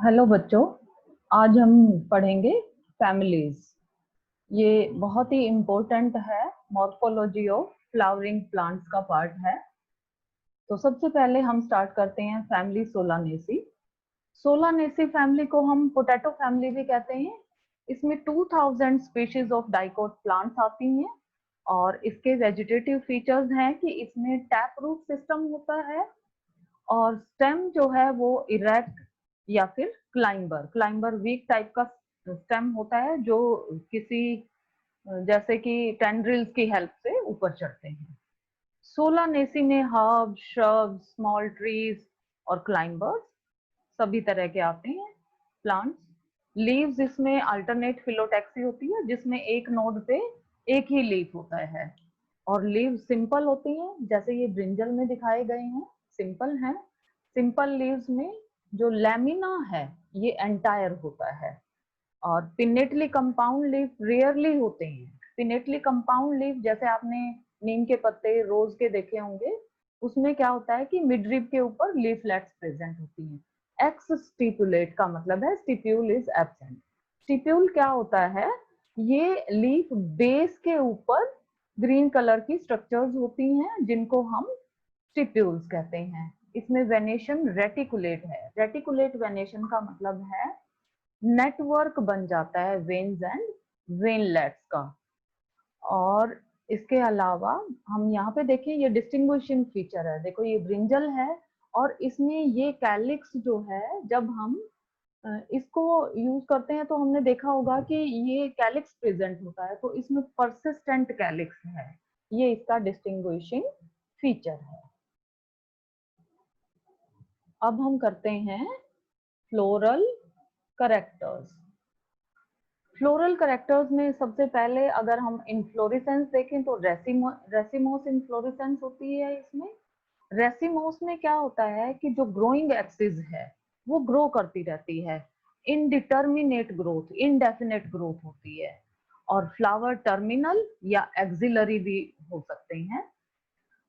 Hello बच्चों, आज हम पढ़ेंगे फैमिलीज। ये बहुत ही इम्पोर्टेंट है, मॉर्फोलॉजी ऑफ फ्लावरिंग प्लांट्स का पार्ट है। तो सबसे पहले हम स्टार्ट करते हैं फैमिली सोलानेसी। सोलानेसी फैमिली को हम पोटैटो फैमिली भी कहते हैं। इसमें 2000 स्पीशीज ऑफ डाइकोट प्लांट्स आती हैं और इसके वेजिटेटिव फीचर्स हैं कि इसमें टैप रूट सिस्टम होता है और स्टेम जो है वो इरेक्ट या फिर क्लाइंबर क्लाइंबर वीक टाइप का स्टेम होता है जो किसी जैसे कि टेंड्रिल्स की हेल्प से ऊपर चढ़ते हैं। सोलानेसी में हर्ब, श्रब, स्मॉल ट्रीज और क्लाइंबर्स सभी तरह के आते हैं प्लांट्स। लीव्स इसमें अल्टरनेट फिलोटैक्सी होती है जिसमें एक नोड पे एक ही लीफ होता है और लीव सिंपल होती हैं जैसे ये ब्रिंजल में दिखाए गए हैं, सिंपल हैं। सिंपल लीव्स में जो लैमिना है ये एंटायर होता है और पिनेटली कंपाउंड लीफ रेयरली होते हैं। पिनेटली कंपाउंड लीफ जैसे आपने नीम के पत्ते, रोज के देखे होंगे, उसमें क्या होता है कि मिडरिब के ऊपर लीफलेट्स प्रेजेंट होती हैं। एक्स स्टिपुलेट का मतलब है स्टिप्यूल इज एब्सेंट। स्टिप्यूल क्या होता है? ये लीफ बेस के ऊपर ग्रीन कलर की स्ट्रक्चर्स होती हैं जिनको हम स्टिप्यूल्स कहते हैं। इसमें वेनेशन रेटिकुलेट है। रेटिकुलेट वेनेशन का मतलब है नेटवर्क बन जाता है वेन्स एंड वेनलेट्स का। और इसके अलावा हम यहाँ पे देखें, ये डिस्टिंग्विशिंग फीचर है। देखो ये ब्रिंजल है और इसमें ये कैलिक्स जो है, जब हम इसको यूज करते हैं तो हमने देखा होगा कि ये कैलिक्स प्रेजेंट होता है, तो इसमें परसिस्टेंट कैलिक्स है। ये इसका डिस्टिंग्विशिंग फीचर है। अब हम करते हैं फ्लोरल करेक्टर्स। फ्लोरल करेक्टर्स में सबसे पहले अगर हम इन्फ्लोरेसेंस देखें तो रेसिमोस इन्फ्लोरेसेंस होती है इसमें। रेसिमोस में क्या होता है कि जो ग्रोइंग एक्सिस है वो ग्रो करती रहती है। इनडिटर्मिनेट ग्रोथ, इनडेफिनेट ग्रोथ होती है। और फ्लावर टर्मिनल या एक्सिलरी भी हो सकते हैं।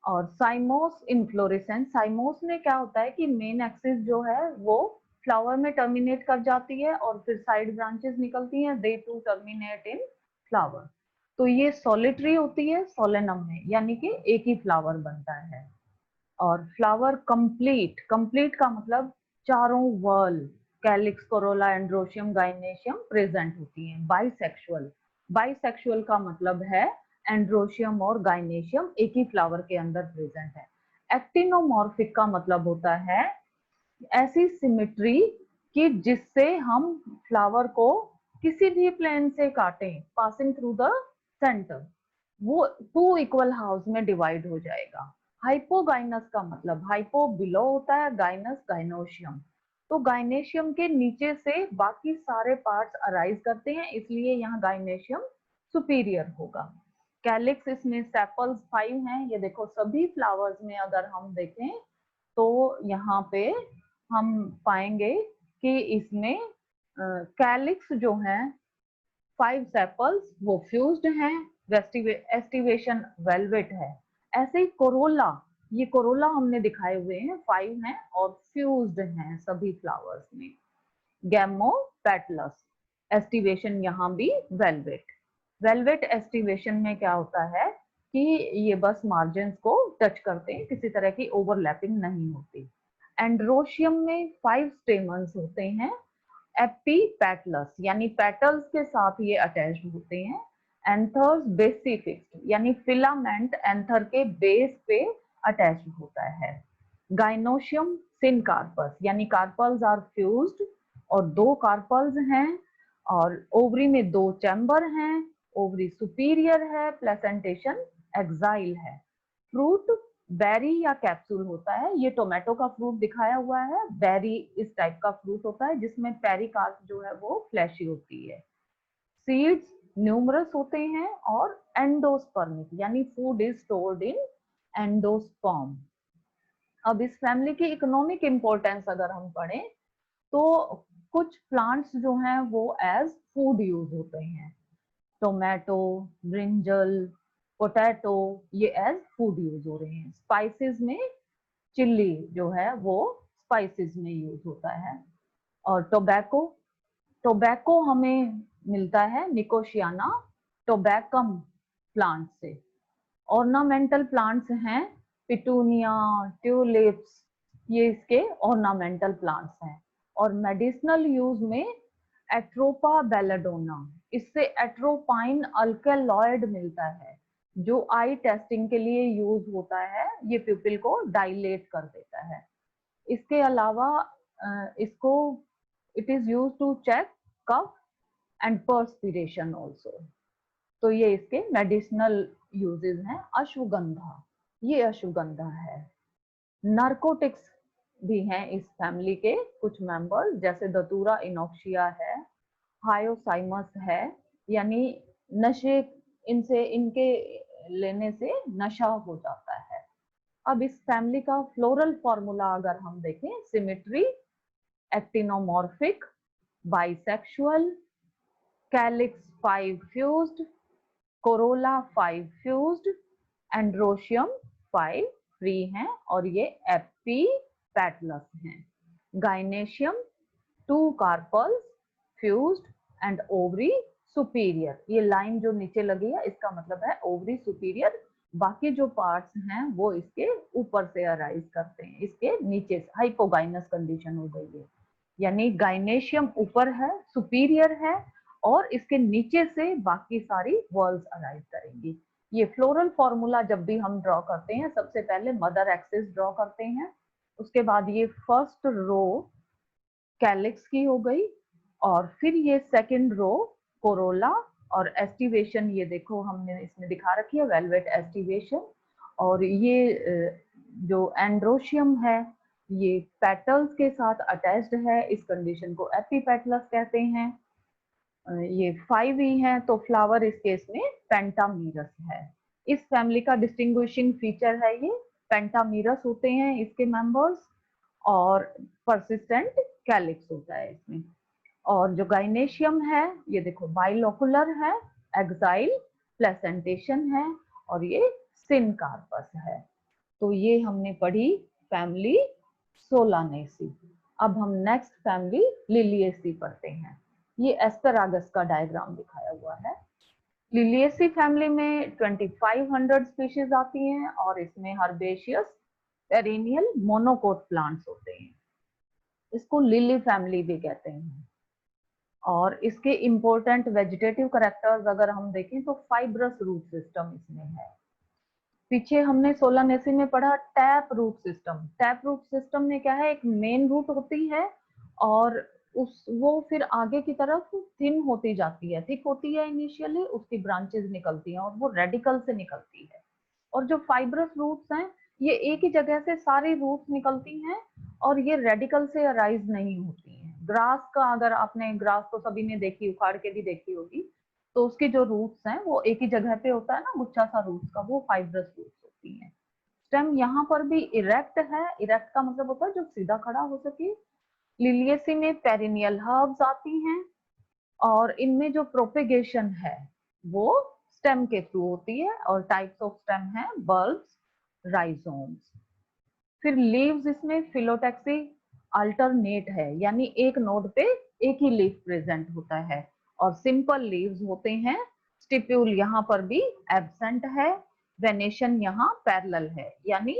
और साइमोस इन्फ्लोरेसेंस, साइमोस में क्या होता है कि मेन एक्सिस जो है वो फ्लावर में टर्मिनेट कर जाती है और फिर साइड ब्रांचेस निकलती हैं, दे टू टर्मिनेट इन फ्लावर। तो ये सॉलिटरी होती है सोलेनम में, यानी कि एक ही फ्लावर बनता है। और फ्लावर कंप्लीट, कंप्लीट का मतलब चारों whorl, calyx, corolla, androecium, gynoecium present होती हैं। बाइसेक्सुअल, बाइसेक्सुअल का मतलब है एंड्रोशियम और गाइनेशियम एक ही फ्लावर के अंदर प्रेजेंट है। एक्टिनोमॉर्फिक का मतलब होता है ऐसी सिमेट्री कि जिससे हम फ्लावर को किसी भी प्लेन से काटें, पासिंग थ्रू द सेंटर, वो टू इक्वल हाउस में डिवाइड हो जाएगा। हाइपोगाइनस का मतलब, हाइपो बिलो होता है, गाइनस गाइनोशियम, तो गाइनेशियम के नीचे से बाकी सारे पार्ट्स अराइज करते हैं, इसलिए यहाँ गाइनेशियम सुपीरियर होगा। कैलिक्स इसमें सेपल्स 5 हैं। ये देखो सभी फ्लावर्स में अगर हम देखें तो यहाँ पे हम पाएंगे कि इसमें कैलिक्स जो हैं 5 सेपल्स वो फ्यूज्ड हैं, एस्टिवेशन वेलवेट है। ऐसे ही कोरोला, ये कोरोला हमने दिखाए हुए हैं, 5 हैं और फ्यूज्ड हैं सभी फ्लावर्स में। गैमो पेटलस, एस्टिवेशन यहाँ भी वेलवेट। वेलवेट एस्टिवेशन में क्या होता है कि ये बस मार्जिन को टच करते हैं, किसी तरह की ओवरलैपिंग नहीं होती। एंड्रोशियम में 5 स्टेमन्स होते हैं, एपीपेटलस यानी पेटल्स के साथ ये अटैच्ड होते हैं। एंथर्स बेसिफिक्स्ड यानी फिलामेंट एंथर के बेस पे अटैच्ड होता है। गाइनोशियम सिनकार्पस यानी कार्पल्स आर फ्यूज्ड और 2 कार्पल्स हैं और ओवरी में 2 चैम्बर हैं, ओवरी सुपीरियर है, प्लेसेंटेशन एक्साइल है। फ्रूट बेरी या कैप्सूल होता है। ये टोमेटो का फ्रूट दिखाया हुआ है, बेरी इस टाइप का फ्रूट होता है जिसमें पेरिकार्प जो है वो फ्लैशी होती है। सीड्स न्यूमरस होते हैं और एंडोस्पर्मिक यानी food is stored in endosperm. अब इस फैमिली की इकोनॉमिक इंपॉर्टेंस अगर हम पढ़ें तो कुछ प्लांट्स जो हैं वो एज फूड यूज होते हैं। टोमेटो, ब्रिंजल, पोटैटो, ये एज फूड यूज हो रहे हैं। स्पाइसेस में चिल्ली जो है वो स्पाइसेस में यूज होता है। और टोबैको, टोबैको हमें मिलता है निकोशियाना टोबैकम प्लांट से। ऑर्नामेंटल प्लांट्स हैं पिटूनिया, ट्यूलिप्स, ये इसके ऑर्नामेंटल प्लांट्स हैं। और मेडिसिनल यूज में एट्रोपा बेलाडोना, इससे एट्रोपाइन अल्केलॉइड मिलता है जो आई टेस्टिंग के लिए यूज होता है, ये प्यूपिल को डायलेट कर देता है। इसके अलावा इसको it is use to check cough and perspiration also. तो ये इसके मेडिसिनल यूजेस हैं। अश्वगंधा, ये अश्वगंधा है। नार्कोटिक्स भी हैं इस फैमिली के कुछ मेंबर्स, जैसे दतूरा इनोक्सिया है, हायोसाइमस है, यानी नशे, इनसे इनके लेने से नशा हो जाता है। अब इस फैमिली का फ्लोरल फॉर्मूला अगर हम देखें, symmetry, actinomorphic, bisexual, calyx 5 fused, corolla 5 fused, androecium 5 free हैं और ये एपी पेटलस हैं। Gynoecium 2 carpels fused and ovary superior, ये लाइन जो नीचे लगी है इसका मतलब है ओवरी सुपीरियर, बाकी जो पार्ट्स हैं वो इसके ऊपर से अराइज करते हैं, इसके नीचे से हाइपोगाइनस कंडीशन हो गई है, यानी गाइनेशियम ऊपर है, सुपीरियर है, और इसके नीचे से बाकी सारी वॉल्स अराइज करेंगी। ये फ्लोरल फॉर्मूला जब भी हम ड्रॉ करते हैं, सबसे पहले मदर एक्सिस ड्रॉ करते हैं, उसके बाद ये फर्स्ट रो कैलिक्स की हो गई, और फिर ये सेकंड रो कोरोला, और एस्टिवेशन ये देखो हमने इसमें दिखा रखी है वेलवेट एस्टिवेशन, और ये जो एंड्रोशियम है ये पेटल्स के साथ अटैच्ड है, इस कंडीशन को एपीपेटलस कहते हैं। ये 5 ही हैं तो फ्लावर इस केस में पेंटामीरस है। इस फैमिली का डिस्टिंग्विशिंग फीचर है ये पेंटामीरस होते हैं इसके मेंबर्स, और परसिस्टेंट कैलिक्स होता है इसमें। और जो गाइनेशियम है ये देखो बाइलोकुलर है, एक्साइल प्लेसेंटेशन है, और ये सिनकार्पस है। तो ये हमने पढ़ी फैमिली सोलानेसी। अब हम नेक्स्ट फैमिली लिलिएसी पढ़ते हैं। ये एस्परागस का डायग्राम दिखाया हुआ है। लिलिएसी फैमिली में 2500 स्पीशीज आती हैं और इसमें हर्बेशियस पेरिनियल मोनोकोट प्लांट्स होते हैं, इसको लिली फैमिली भी कहते हैं। और इसके इंपॉर्टेंट वेजिटेटिव कैरेक्टर्स अगर हम देखें तो फाइब्रस रूट सिस्टम इसमें है। पीछे हमने सोलानेसी में पढ़ा tap root system. Tap root system में क्या है, एक मेन रूट होती है और वो फिर आगे की तरफ थिन होती जाती है, थिक होती है इनिशियली, उसकी ब्रांचेस निकलती हैं और वो रेडिकल से निकलती है। और जो फाइब्रस रूट्स हैं ये एक ही जगह से सारी रूट्स निकलती हैं और ये रेडिकल से अराइज नहीं होती हैं। ग्रास का अगर आपने, ग्रास तो सभी ने देखी, उखाड़ के भी देखी होगी, तो उसकी जो रूट्स हैं वो एक ही जगह पे होता है ना, गुच्छा सा रूट्स का, वो फाइब्रस रूट्स होती हैं। स्टेम यहाँ पर भी इरेक्ट है, इरेक्ट का मतलब होता है जो सीधा खड़ा हो सके। लिलिएसी में पेरिनियल हर्ब्स आती हैं और इनमें जो प्रोपेगेशन है वो स्टेम के थ्रू होती है, और टाइप्स ऑफ स्टेम है बल्ब्स, राइजोम्स। फिर लीव्स इसमें फिलोटैक्सी अल्टरनेट है, यानी एक नोड पे एक ही लीफ प्रेजेंट होता है, और सिंपल लीव्स होते हैं। स्टिप्यूल यहाँ पर भी एब्सेंट है, वेनेशन यहाँ पैरेलल है, यानी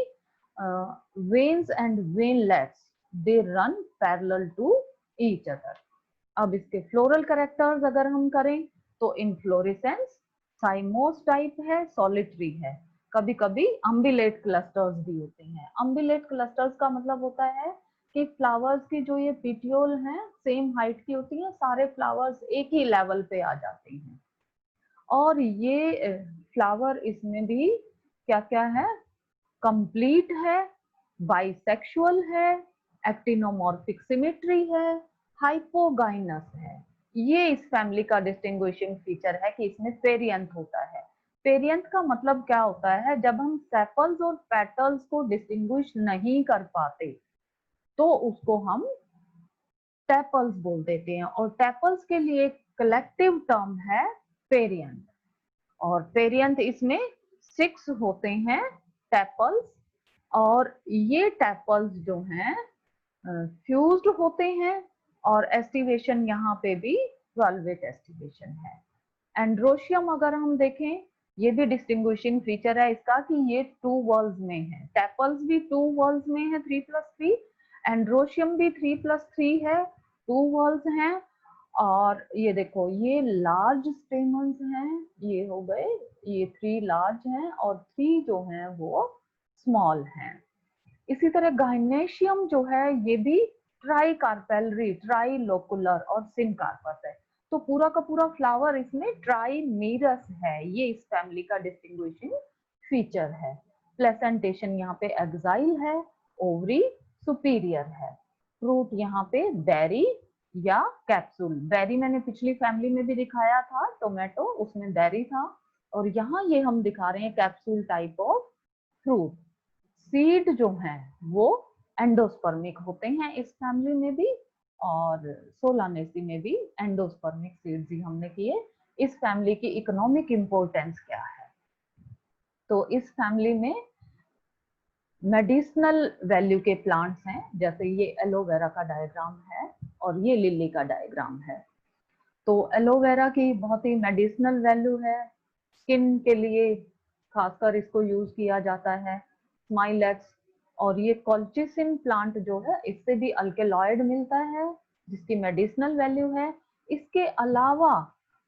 veins and veinlets they run parallel to each other. अब इसके फ्लोरल कैरेक्टर्स अगर हम करें तो इनफ्लोरेसेंस साइमोस टाइप है, सॉलिटरी है, कभी कभी अम्बिलेट क्लस्टर्स भी होते हैं। अम्बिलेट क्लस्टर्स का मतलब होता है कि फ्लावर्स की जो ये पिटियोल हैं सेम हाइट की होती है, सारे फ्लावर्स एक ही लेवल पे आ जाते हैं। और ये फ्लावर इसमें भी क्या क्या है, कंप्लीट है, बाइसेक्सुअल है, एक्टिनोमॉर्फिक सिमेट्री है, हाइपोगाइनस है। ये इस फैमिली का डिस्टिंग्विशिंग फीचर है कि इसमें पेरियंथ होता है। पेरियंथ का मतलब क्या होता है, जब हम सेपल्स और पेटल्स को डिस्टिंग्विश नहीं कर पाते तो उसको हम टेपल्स बोल देते हैं, और टेपल्स के लिए कलेक्टिव टर्म है पेरियंथ। और पेरियंथ इसमें 6 होते हैं टेपल्स, और ये टेपल्स जो हैं फ्यूज्ड होते हैं और एस्टिवेशन यहाँ पे भी वॉल्वेट एस्टिवेशन है। एंड्रोशियम अगर हम देखें, ये भी डिस्टिंग्विशिंग फीचर है इसका कि ये 2 वॉल्स में है। टेपल्स भी 2 वॉल्स में है 3+3, एंड्रोशियम भी 3+3 है, 2 वॉल्स हैं। और ये देखो ये लार्ज स्टेमन्स हैं, ये हो गए, ये 3 लार्ज हैं और 3 जो हैं वो स्मॉल हैं। इसी तरह गाइनेशियम जो है ये भी ट्राई कार्पेलरी, ट्राई लोकुलर और सिनकार्पस है। तो पूरा का पूरा फ्लावर इसमें ट्राइमीरस है, ये इस फैमिली का डिस्टिंग्विशिंग फीचर है। प्लेसेंटेशन यहाँ पे एक्साइल है, ओवरी सुपीरियर है, फ्रूट यहाँ पे बेरी या कैप्सूल। बेरी मैंने पिछली फैमिली में भी दिखाया था, टोमेटो, उसमें बेरी था, और यहाँ ये हम दिखा रहे हैं capsule type of fruit. Seed जो हैं वो एंडोस्पर्मिक होते हैं इस फैमिली में भी, और सोलानेसी में भी एंडोस्पर्मिक सीड्स ही हमने किए। इस फैमिली की इकोनॉमिक इंपॉर्टेंस क्या है? तो इस फैमिली में मेडिसिनल वैल्यू के प्लांट्स हैं, जैसे ये एलोवेरा का डायग्राम है और ये लिली का डायग्राम है। तो एलोवेरा की बहुत ही मेडिसिनल वैल्यू है, स्किन के लिए खासकर इसको यूज किया जाता है, स्माइलेक्स। और ये कॉल्चिसिन प्लांट जो है इससे भी अल्केलॉइड मिलता है जिसकी मेडिसिनल वैल्यू है। इसके अलावा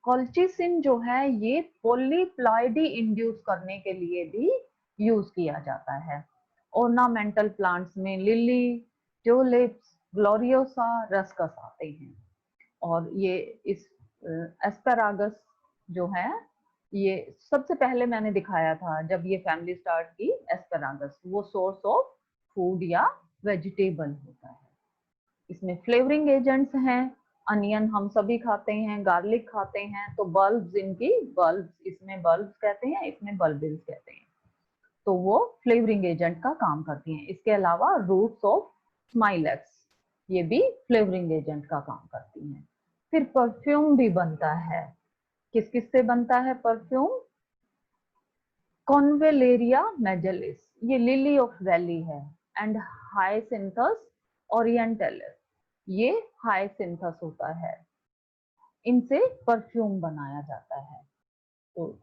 कॉल्चिसिन जो है ये पॉलीप्लॉइडी इंड्यूस करने के लिए भी यूज किया जाता है। ऑर्नामेंटल प्लांट्स में लिली, ट्यूलिप्स, ग्लोरियोसा, रस्कस आते हैं। और ये इस एस्पेरागस जो है ये सबसे पहले मैंने दिखाया था जब ये फैमिली स्टार्ट की, एस्पेरागस वो सोर्स ऑफ फूड या वेजिटेबल होता है। इसमें फ्लेवरिंग एजेंट्स हैं, अनियन हम सभी खाते हैं, गार्लिक खाते हैं, तो बल्ब्स, इनकी बल्ब्स, इसमें बल्ब्स कहते हैं, इसमें बल्बिल्स कहते हैं, तो वो फ्लेवरिंग एजेंट का काम करती हैं। इसके अलावा रूट्स ऑफ स्माइलेक्स ये भी फ्लेवरिंग एजेंट का काम करती हैं। फिर परफ्यूम भी बनता है, किस किस से बनता है परफ्यूम? कॉन्वेलेरिया मेजेलिस, ये लिली ऑफ वैली है, एंड हाइसिंथस ओरिएंटलिस, ये हाइसिंथस होता है, इनसे परफ्यूम बनाया जाता है। तो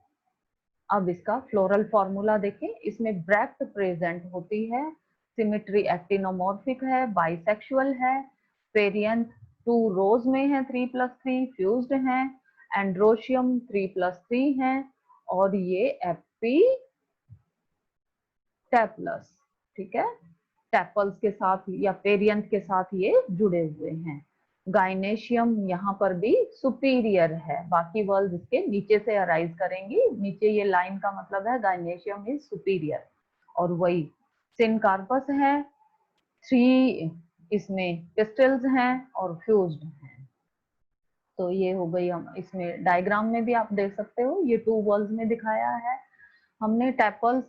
अब इसका फ्लोरल फॉर्मूला देखें, इसमें ब्रैक्ट प्रेजेंट होती है, सिमेट्री एक्टिनोमॉर्फिक है, बाइसेक्सुअल है, वेरिएंट 2 रोज में है 3+3, फ्यूज्ड है, एंड्रोशियम 3+3 है, और ये एपी टैपलस, ठीक है, टैपल्स के साथ या पेरियंथ के साथ ये जुड़े हुए हैं। गाइनेशियम यहाँ पर भी सुपीरियर है, बाकी वर्ल्ड इसके नीचे से अराइज करेंगी, नीचे ये लाइन का मतलब है गाइनेशियम इज सुपीरियर। और वही सिनकार्पस है, 3 इसमें पिस्टल्स हैं और फ्यूज्ड हैं। तो ये हो गई, हम इसमें डायग्राम में भी आप देख सकते हो, ये 2 वर्ल्स में दिखाया है हमने। टैपल्स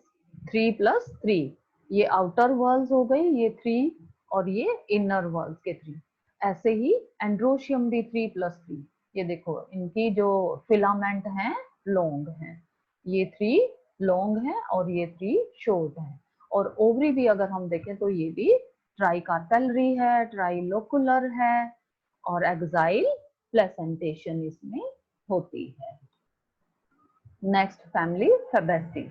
3+3, ये आउटर वर्ल्स हो गई, ये 3, और ये इनर वर्ल्स के 3। ऐसे ही एंड्रोशियम भी 3+3, ये देखो इनकी जो फिलामेंट हैं लॉन्ग हैं, ये 3 लॉन्ग हैं और ये 3 शॉर्ट हैं। और ओवरी भी अगर हम देखें तो ये भी ट्राइकार्पेलरी है, ट्राइलोकुलर है, और एक्साइल प्लेसेंटेशन इसमें होती है। Next family Fabaceae.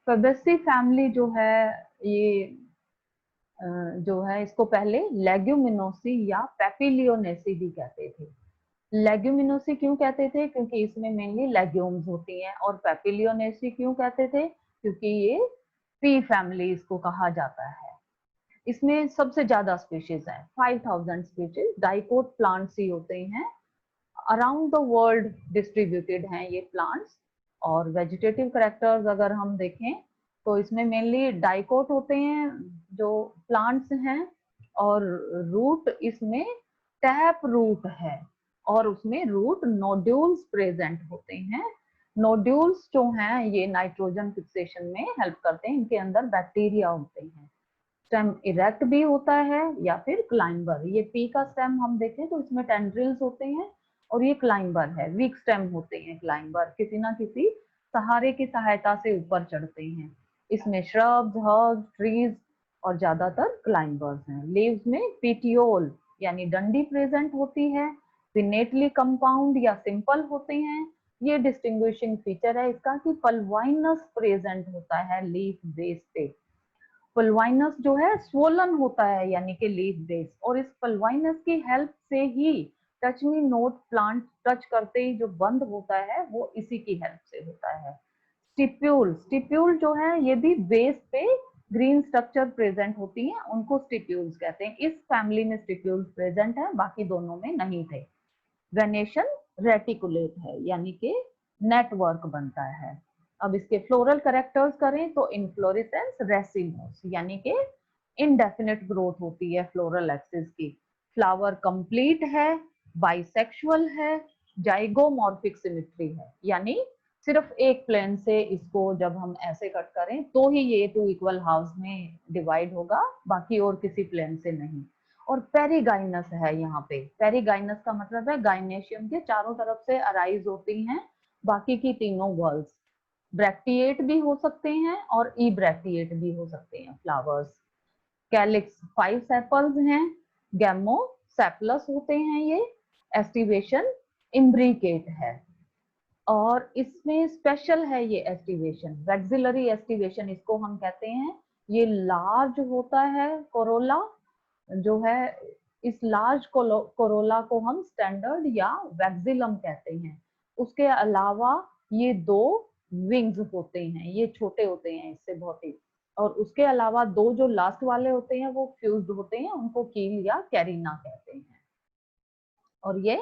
Fabaceae family जो है ये जो है इसको पहले लेग्यूमिनोसी या पेपिलियोनेसी भी कहते थे। लेग्यूमिनोसी क्यों कहते थे? क्योंकि इसमें मेनली लेग्यूम्स होती हैं। और पेपिलियोनेसी क्यों कहते थे? क्योंकि ये पी फैमिली इसको कहा जाता है। इसमें सबसे ज्यादा स्पीशीज है, 5000 स्पीशीज, डाइकोट प्लांट्स ही होते हैं, अराउंड द वर्ल्ड डिस्ट्रीब्यूटेड हैं ये प्लांट्स। और वेजिटेटिव करेक्टर्स अगर हम देखें तो इसमें मेनली डाइकोट होते हैं जो प्लांट्स हैं, और रूट इसमें टैप रूट है, और उसमें रूट नोड्यूल्स प्रेजेंट होते हैं। नोड्यूल्स जो हैं ये नाइट्रोजन फिक्सेशन में हेल्प करते हैं, इनके अंदर बैक्टीरिया होते हैं। स्टेम इरेक्ट भी होता है या फिर क्लाइंबर। ये पी का स्टेम हम देखें तो इसमें टेंड्रिल्स होते हैं, और ये क्लाइंबर है, वीक स्टेम होते हैं क्लाइंबर, किसी ना किसी सहारे की सहायता से ऊपर चढ़ते हैं। इसमें श्रब्स, हर्ब्स, ट्रीज और ज्यादातर क्लाइंबर्स हैं। लीव्स में पीटियोल यानी डंडी प्रेजेंट होती है, पिनेटली कंपाउंड या सिंपल होते हैं। ये डिस्टिंग्विशिंग फीचर है इसका कि पल्वाइनस प्रेजेंट होता है लीफ बेस पे। पल्वाइनस जो है स्वोलन होता है यानी कि लीफ बेस, और इस पल्वाइनस की हेल्प से ही touch me not plant touch करते ही जो बंद होता है वो इसी की हेल्प से होता है। स्टिप्यूल, स्टिप्यूल जो है ये भी बेस पे ग्रीन स्ट्रक्चर प्रेजेंट होती है, उनको स्टिप्यूल्स कहते हैं। इस फैमिली में स्टिप्यूल्स प्रेजेंट है, बाकी दोनों में नहीं थे। वेनेशन रेटिकुलेट है यानी कि नेटवर्क बनता है। अब इसके फ्लोरल कैरेक्टर्स करें तो इनफ्लोरेसेंस रेसिमोस यानी कि इनडेफिनिट ग्रोथ होती है फ्लोरल एक्सिस की। फ्लावर कंप्लीट है, बाइसेक्सुअल है, जाइगोमॉर्फिक सिमेट्री है, यानी सिर्फ एक प्लेन से इसको जब हम ऐसे कट करें तो ही ये 2 इक्वल हाफ्स में डिवाइड होगा, बाकी और किसी प्लेन से नहीं। और पेरीगाइनस है यहाँ पे। पेरीगाइनस का मतलब है गाइनेशियम के चारों तरफ से अराइज होती हैं बाकी की तीनों गर्ल्स। ब्रैक्टिएट भी हो सकते हैं और ई ब्रैक्टिएट भी हो सकते हैं फ्लावर्स। कैलिक्स 5 सेपल्स हैं, गैमो सेपलस होते हैं ये। एस्टिवेशन इम्ब्रिकेट है, और इसमें स्पेशल है ये एस्टिवेशन, वैक्सिलरी एस्टिवेशन इसको हम कहते हैं। ये लार्ज होता है कोरोला जो है, इस लार्ज कोरोला को हम स्टैंडर्ड या वैक्सिलम कहते हैं। उसके अलावा ये 2 विंग्स होते हैं, ये छोटे होते हैं इससे बहुत ही, और उसके अलावा 2 जो लास्ट वाले होते हैं वो फ्यूज्ड होते हैं, उनको कील या कैरिना कहते हैं। और ये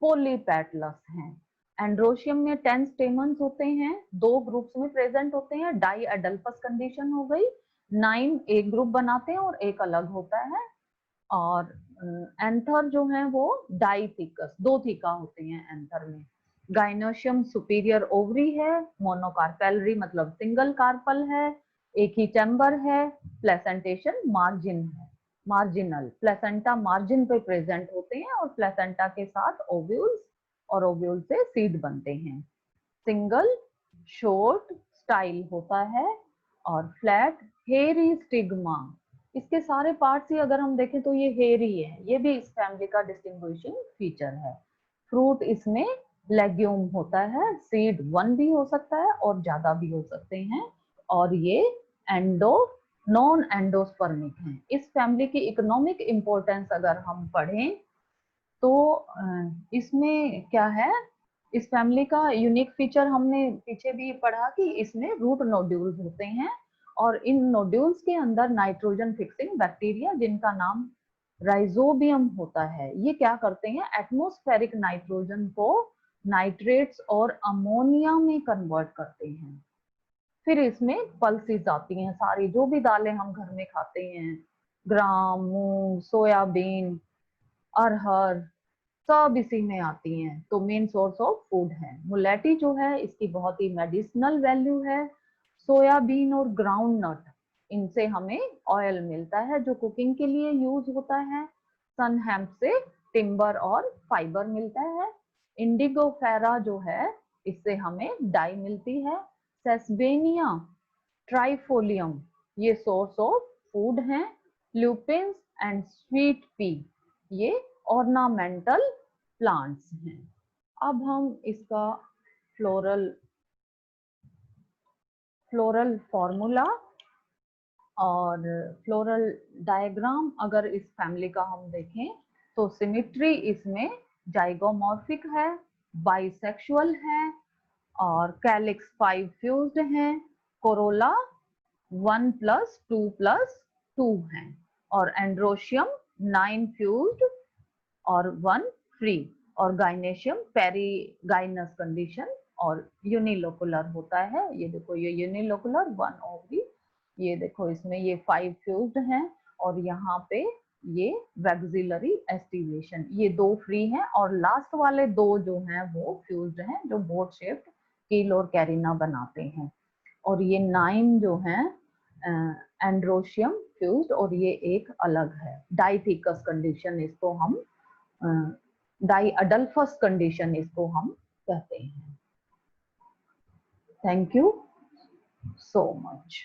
पोलीपेटलस हैं। एंड्रोशियम में 10 स्टेमन्स होते हैं, 2 ग्रुप्स में प्रेजेंट होते हैं। डाई एडल्फस कंडीशन हो गई, 9 एक ग्रुप बनाते हैं और एक अलग होता है। और एंथर जो है वो डाइथिकस, 2 थीका होते हैं एंथर में। गाइनोशियम सुपीरियर ओवरी है, मोनोकार्पेलरी मतलब सिंगल कार्पल है, एक ही चैम्बर है। प्लेसेंटेशन मार्जिन है, मार्जिनल, प्लेसेंटा मार्जिन पे प्रेजेंट होते हैं और प्लेसेंटा के साथ ओव्यूल्स, और ओव्यूल से सीड बनते हैं। सिंगल शॉर्ट स्टाइल होता है और फ्लैट हेरी स्टिग्मा। इसके सारे पार्ट्स ही अगर हम देखें तो ये हेरी है, ये भी इस फैमिली का डिस्टिंग्विशिंग फीचर है। फ्रूट इसमें लेग्यूम होता है, सीड 1 भी हो सकता है और ज्यादा भी हो सकते हैं, और ये एंडो नॉन एंडोस्पर्मिक हैं। इस फैमिली की इकोनॉमिक इंपॉर्टेंस अगर हम पढ़ें तो इसमें क्या है, इस फैमिली का यूनिक फीचर हमने पीछे भी पढ़ा कि इसमें रूट नोड्यूल्स होते हैं, और इन नोड्यूल्स के अंदर नाइट्रोजन फिक्सिंग बैक्टीरिया जिनका नाम राइजोबियम होता है, ये क्या करते हैं, एटमॉस्फेरिक नाइट्रोजन को नाइट्रेट्स और अमोनिया में कन्वर्ट करते हैं। फिर इसमें पल्सेस आती हैं, सारी जो भी दालें हम घर में खाते हैं, ग्राम, मूंग, सोयाबीन, अरहर, सब इसी में आती हैं, तो मेन सोर्स ऑफ फूड है। मुलेटी जो है इसकी बहुत ही मेडिसिनल वैल्यू है। सोयाबीन और ग्राउंड नट, इनसे हमें ऑयल मिलता है जो कुकिंग के लिए यूज होता है। सन हेम्प से टिम्बर और फाइबर मिलता है। इंडिगो फेरा जो है इससे हमें डाई मिलती है। सेस्बेनिया ट्राइफोलियम ये सोर्स ऑफ फूड हैं। ल्यूपिन्स एंड स्वीट पी ये ऑर्नामेंटल प्लांट्स हैं। अब हम इसका फ्लोरल फॉर्मूला और फ्लोरल डायग्राम अगर इस फैमिली का हम देखें तो सिमेट्री इसमें जाइगोमॉर्फिक है, बाइसेक्सुअल है, और कैलिक्स 5 फ्यूज्ड हैं, कोरोला 1+2+2 हैं, और एंड्रोशियम 9 फ्यूज्ड और 1 फ्री, और गाइनेशियम पेरीगाइनस कंडीशन और यूनिलोकुलर होता है। ये देखो ये यूनिलोकुलर 1 ओवरी, ये देखो इसमें ये 5 फ्यूज्ड हैं, और यहाँ पे ये वैक्सिलरी एस्टिवेशन, ये 2 फ्री हैं, और लास्ट वाले 2 जो हैं वो फ्यूज्ड हैं जो बोट शेप्ड कील और कैरिना बनाते हैं। और ये 9 जो हैं एंड्रोशियम फ्यूज्ड, और ये एक अलग है डाइथिकस कंडीशन, इसको हम डाई अडल्फस कंडीशन इसको हम कहते हैं। Thank you so much.